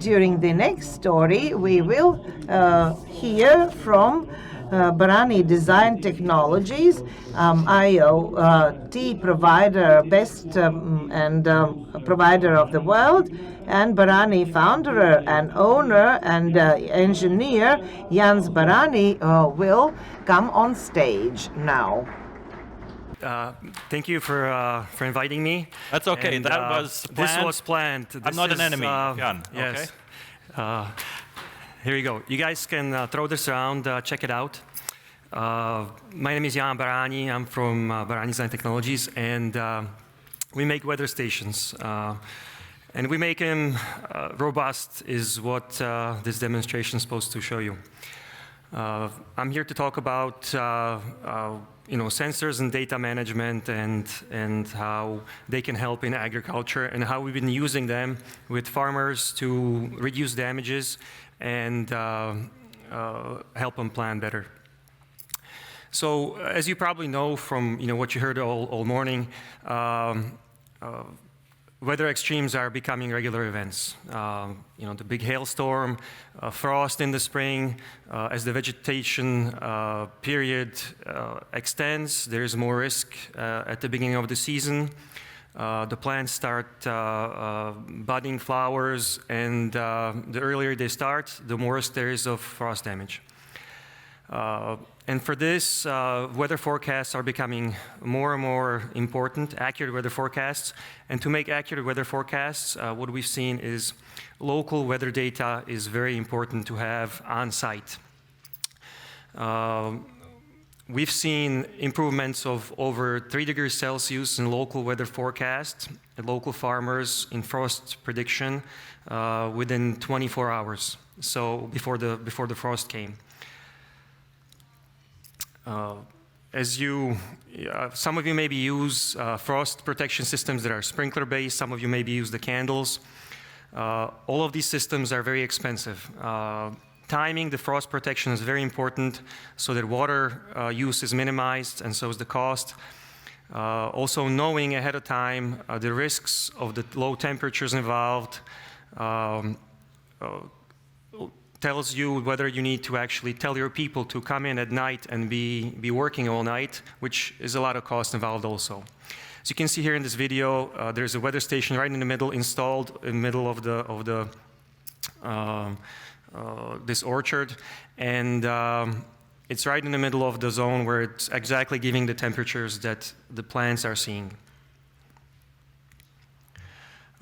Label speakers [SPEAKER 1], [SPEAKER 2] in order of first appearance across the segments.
[SPEAKER 1] During the next story, we will hear from Barani Design Technologies, IoT provider, best and provider of the world, and Barani founder and owner and engineer Jans Barani will come on stage now.
[SPEAKER 2] Thank you for inviting me.
[SPEAKER 3] That's okay.
[SPEAKER 2] And,
[SPEAKER 3] that was planned.
[SPEAKER 2] This was planned.
[SPEAKER 3] I'm not an enemy, Jan.
[SPEAKER 2] Yes.
[SPEAKER 3] Okay.
[SPEAKER 2] Here you go. You guys can throw this around, check it out. My name is Jan Barani. I'm from Barani Design Technologies, and we make weather stations. And we make them robust, is what this demonstration is supposed to show you. I'm here to talk about sensors and data management and how they can help in agriculture and how we've been using them with farmers to reduce damages and help them plan better. So as you probably know from what you heard all morning, weather extremes are becoming regular events. The big hailstorm, frost in the spring, as the vegetation period extends, there's more risk at the beginning of the season. The plants start budding flowers, and the earlier they start, the more risk there is of frost damage. And for this, weather forecasts are becoming more and more important, accurate weather forecasts. And to make accurate weather forecasts, what we've seen is local weather data is very important to have on site. We've seen improvements of over 3 degrees Celsius in local weather forecasts and local farmers in frost prediction within 24 hours, so before the frost came. Some of you maybe use frost protection systems that are sprinkler-based. Some of you maybe use the candles. All of these systems are very expensive. Timing the frost protection is very important so that water use is minimized, and so is the cost. Also knowing ahead of time the risks of the low temperatures involved tells you whether you need to actually tell your people to come in at night and be working all night, which is a lot of cost involved also. As you can see here in this video, there's a weather station right in the middle, installed in the middle of this orchard, and it's right in the middle of the zone where it's exactly giving the temperatures that the plants are seeing.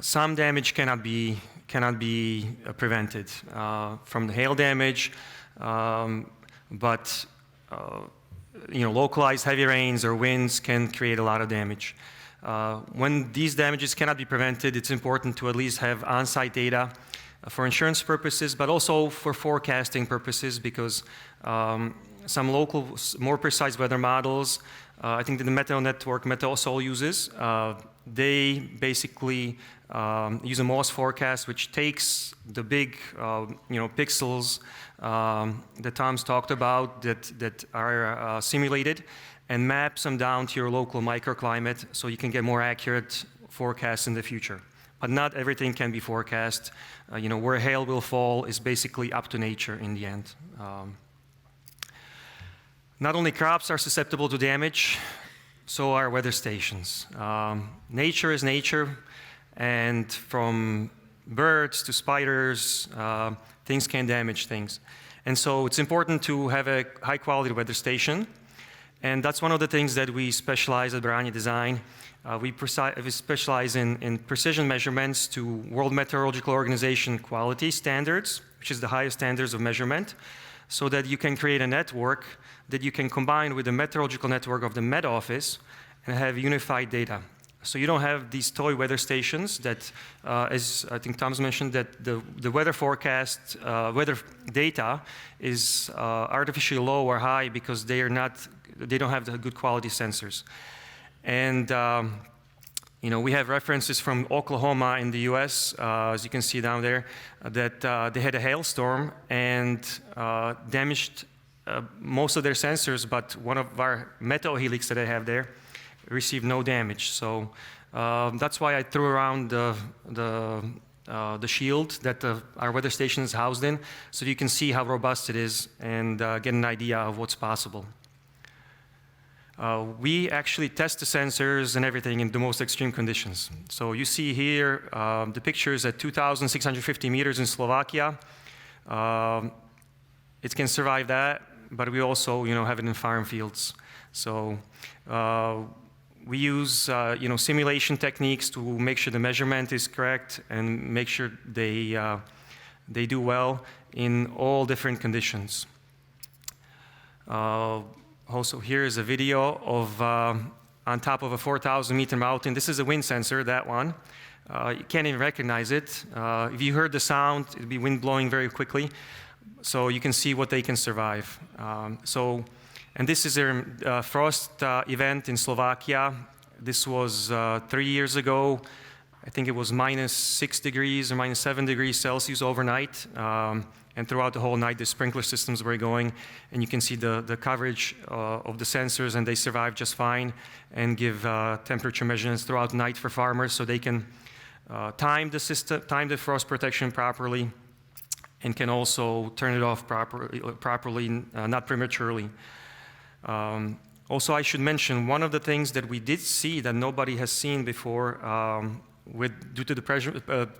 [SPEAKER 2] Some damage cannot be prevented from the hail damage, but localized heavy rains or winds can create a lot of damage. When these damages cannot be prevented, it's important to at least have on-site data for insurance purposes, but also for forecasting purposes, because some local, more precise weather models, I think that the Meteo network, Meteosol uses, they basically use a MOS forecast, which takes the big, pixels that Tom's talked about that are simulated and maps them down to your local microclimate, so you can get more accurate forecasts in the future. But not everything can be forecast. Where hail will fall is basically up to nature in the end. Not only crops are susceptible to damage, so are weather stations. Nature is nature, and from birds to spiders, things can damage things. And so it's important to have a high-quality weather station, and that's one of the things that we specialize at Barani Design. We specialize in precision measurements to World Meteorological Organization quality standards, which is the highest standards of measurement, so that you can create a network that you can combine with the meteorological network of the Met Office and have unified data. So you don't have these toy weather stations that, as I think Tom's mentioned, that the weather forecast, weather data is artificially low or high because they don't have the good quality sensors. And we have references from Oklahoma in the US, as you can see down there, that they had a hailstorm and damaged most of their sensors, but one of our Meteo Helix that I have there received no damage. So that's why I threw around the the shield that our weather station is housed in, so you can see how robust it is and get an idea of what's possible. We actually test the sensors and everything in the most extreme conditions. So you see here the pictures at 2,650 meters in Slovakia. It can survive that, but we also, have it in farm fields. So we use, simulation techniques to make sure the measurement is correct and make sure they do well in all different conditions. Also, here is a video of on top of a 4,000-meter mountain. This is a wind sensor, that one. You can't even recognize it. If you heard the sound, it'd be wind blowing very quickly. So you can see what they can survive. And this is a frost event in Slovakia. This was 3 years ago. I think it was -6 degrees or -7 degrees Celsius overnight. And throughout the whole night, the sprinkler systems were going. And you can see the coverage of the sensors, and they survive just fine and give temperature measurements throughout the night for farmers so they can time the system, time the frost protection properly, and can also turn it off properly, not prematurely. Also, I should mention one of the things that we did see that nobody has seen before, due to the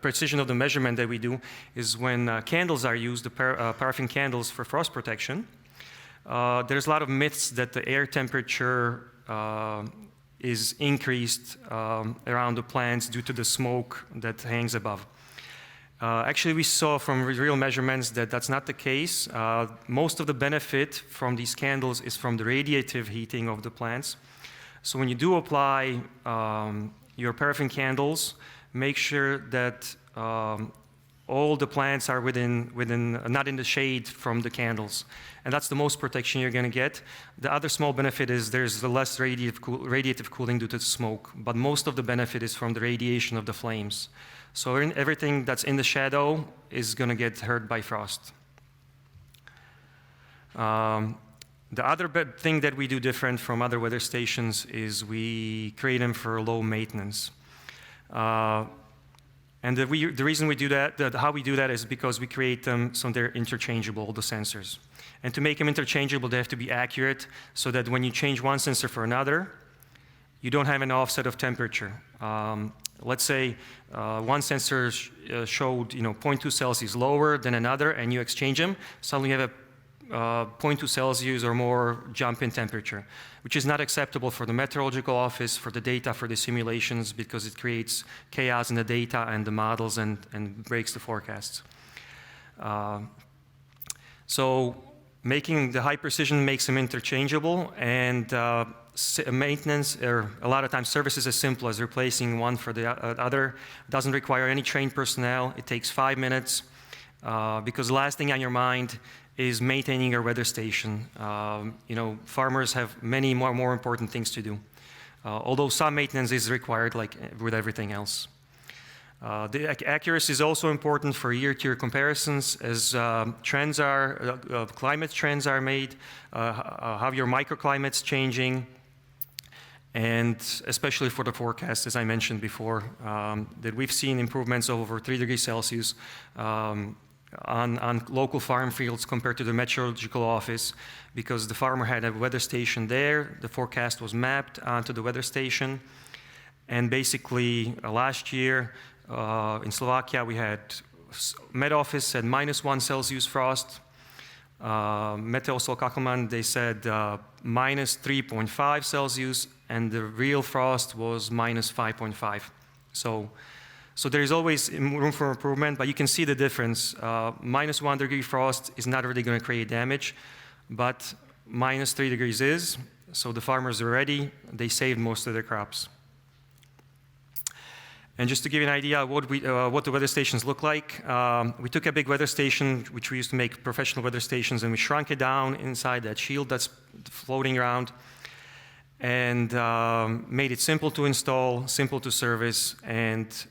[SPEAKER 2] precision of the measurement that we do, is when candles are used, the paraffin candles for frost protection. There's a lot of myths that the air temperature is increased around the plants due to the smoke that hangs above. Actually, we saw from real measurements that that's not the case. Most of the benefit from these candles is from the radiative heating of the plants. So when you do apply your paraffin candles, make sure that all the plants are not in the shade from the candles. And that's the most protection you're going to get. The other small benefit is there's the less radiative cooling due to the smoke, but most of the benefit is from the radiation of the flames. So everything that's in the shadow is going to get hurt by frost. The other thing that we do different from other weather stations is we create them for low maintenance. And the reason we do that, how we do that is because we create them so they're interchangeable, the sensors. And to make them interchangeable, they have to be accurate so that when you change one sensor for another, you don't have an offset of temperature. Let's say one sensor showed 0.2 Celsius lower than another, and you exchange them, suddenly you have a 0.2 Celsius or more jump in temperature, which is not acceptable for the meteorological office, for the data, for the simulations, because it creates chaos in the data and the models and breaks the forecasts. So making the high precision makes them interchangeable, and maintenance, or a lot of times service, is as simple as replacing one for the other. It doesn't require any trained personnel. It takes 5 minutes, because the last thing on your mind is maintaining your weather station. Farmers have many more important things to do, although some maintenance is required, like with everything else. The accuracy is also important for year-to-year comparisons, as climate trends are made, how your microclimate's changing, and especially for the forecast, as I mentioned before, that we've seen improvements over 3 degrees Celsius on local farm fields compared to the meteorological office, because the farmer had a weather station there, the forecast was mapped onto the weather station, and basically last year in Slovakia we had Met Office at -1 Celsius frost, Meteosol Kakelman, they said -3.5 Celsius, and the real frost was -5.5. So there is always room for improvement, but you can see the difference. -1 degree frost is not really going to create damage, but -3 degrees is. So the farmers are ready. They saved most of their crops. And just to give you an idea of what the weather stations look like, we took a big weather station, which we used to make professional weather stations, and we shrunk it down inside that shield that's floating around, and made it simple to install, simple to service, and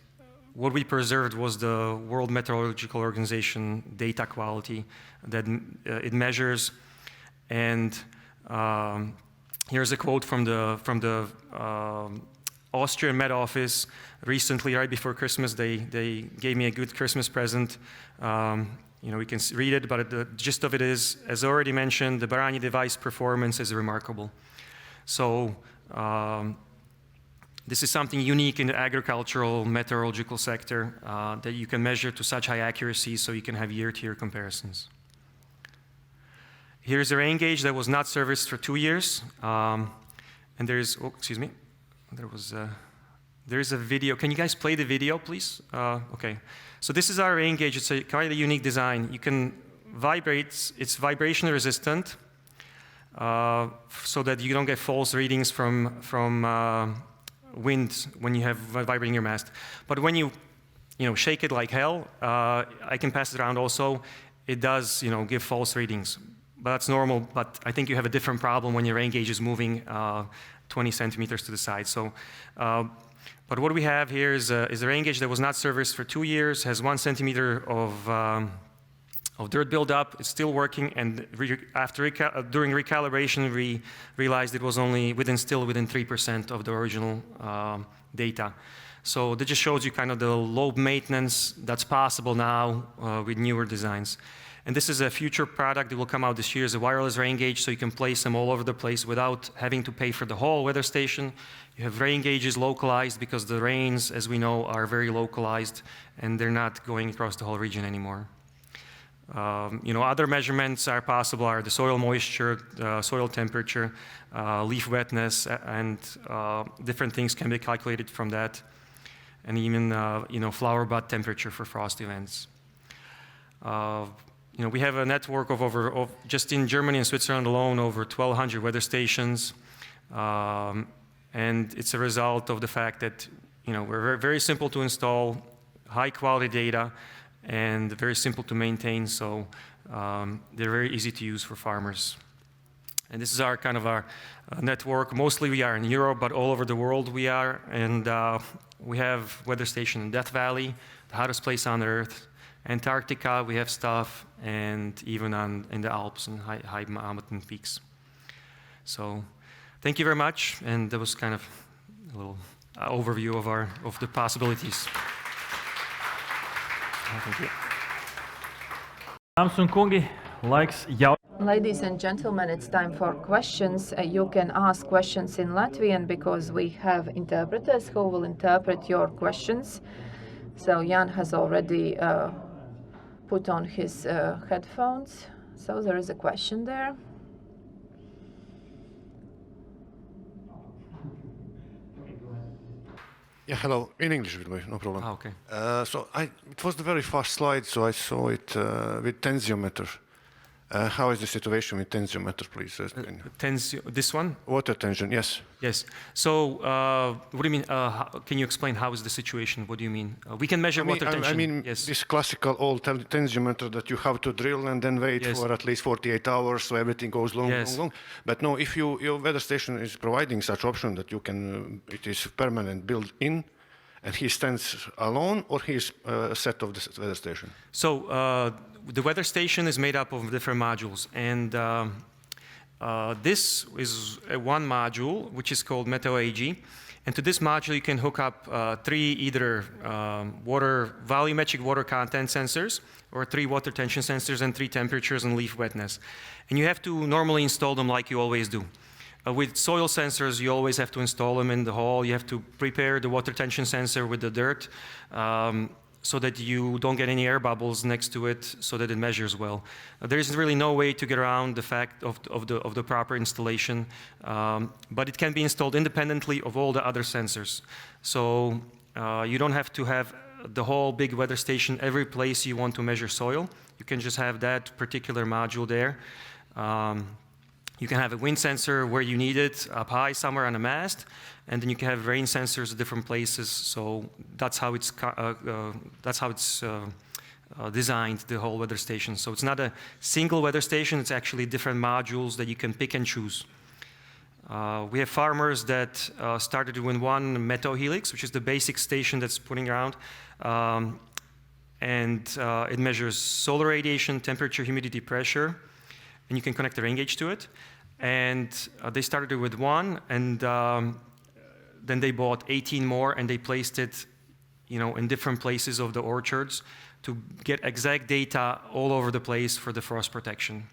[SPEAKER 2] what we preserved was the World Meteorological Organization data quality that it measures. And here's a quote from the Austrian Met Office recently, right before Christmas, they gave me a good Christmas present. We can read it, but the gist of it is, as already mentioned, the Barani device performance is remarkable. So this is something unique in the agricultural meteorological sector that you can measure to such high accuracy so you can have year-to-year comparisons. Here's a rain gauge that was not serviced for 2 years. And there's, there's a video. Can you guys play the video, please? Okay. So this is our rain gauge. It's a quite a unique design. You can vibrate. It's vibration resistant, so that you don't get false readings from wind when you have vibrating your mast. But when you shake it like hell, I can pass it around also. It does give false readings. But that's normal, but I think you have a different problem when your rain gauge is moving 20 centimeters to the side. So, but what we have here is a rain gauge that was not serviced for 2 years, has 1 centimeter of dirt buildup. It's still working, and during recalibration, we realized it was only still within 3% of the original data. So that just shows you kind of the low maintenance that's possible now with newer designs. And this is a future product that will come out this year. It's a wireless rain gauge, so you can place them all over the place without having to pay for the whole weather station. You have rain gauges localized because the rains, as we know, are very localized, and they're not going across the whole region anymore. Other measurements are possible are the soil moisture, soil temperature, leaf wetness, and different things can be calculated from that, and even flower bud temperature for frost events. We have a network of just in Germany and Switzerland alone, over 1,200 weather stations. And it's a result of the fact that, we're very simple to install, high quality data, and very simple to maintain. So they're very easy to use for farmers. And this is our network. Mostly we are in Europe, but all over the world we are. And we have weather station in Death Valley, the hottest place on Earth. Antarctica, we have stuff, and even in the Alps and high mountain peaks. So, thank you very much, and that was kind of a little overview of the possibilities. Thank you.
[SPEAKER 4] Ladies and gentlemen, it's time for questions. You can ask questions in Latvian because we have interpreters who will interpret your questions. So Jan has already put on his headphones. So there is a question there.
[SPEAKER 5] Yeah, hello. In English, by the way, no problem.
[SPEAKER 2] Okay.
[SPEAKER 5] It was the very first slide, so I saw it with tensiometer. How is the situation with tensiometer, please?
[SPEAKER 2] This one?
[SPEAKER 5] Water tension, yes.
[SPEAKER 2] Yes. So, what do you mean? Can you explain how is the situation? What do you mean? We can measure water tension.
[SPEAKER 5] I mean,
[SPEAKER 2] yes.
[SPEAKER 5] This classical old tensiometer that you have to drill and then wait
[SPEAKER 2] yes.
[SPEAKER 5] for at least 48 hours, so everything goes long. But no, if your weather station is providing such option that you can, it is permanent built-in, and he stands alone, or he is a set of the weather station?
[SPEAKER 2] So the weather station is made up of different modules, and this is one module which is called Meteo AG, and to this module you can hook up 3 either volumetric water content sensors, or 3 water tension sensors, and 3 temperatures and leaf wetness, and you have to normally install them like you always do. With soil sensors, you always have to install them in the hole. You have to prepare the water tension sensor with the dirt so that you don't get any air bubbles next to it, so that it measures well. There is really no way to get around the fact of the proper installation, but it can be installed independently of all the other sensors. So you don't have to have the whole big weather station every place you want to measure soil. You can just have that particular module there. You can have a wind sensor where you need it, up high somewhere on a mast, and then you can have rain sensors at different places. So that's how it's designed, the whole weather station. So it's not a single weather station; it's actually different modules that you can pick and choose. We have farmers that started with one Meteo Helix, which is the basic station that's putting around, and it measures solar radiation, temperature, humidity, pressure. And you can connect the rain gauge to it. And they started with one, and then they bought 18 more and they placed it, in different places of the orchards to get exact data all over the place for the frost protection.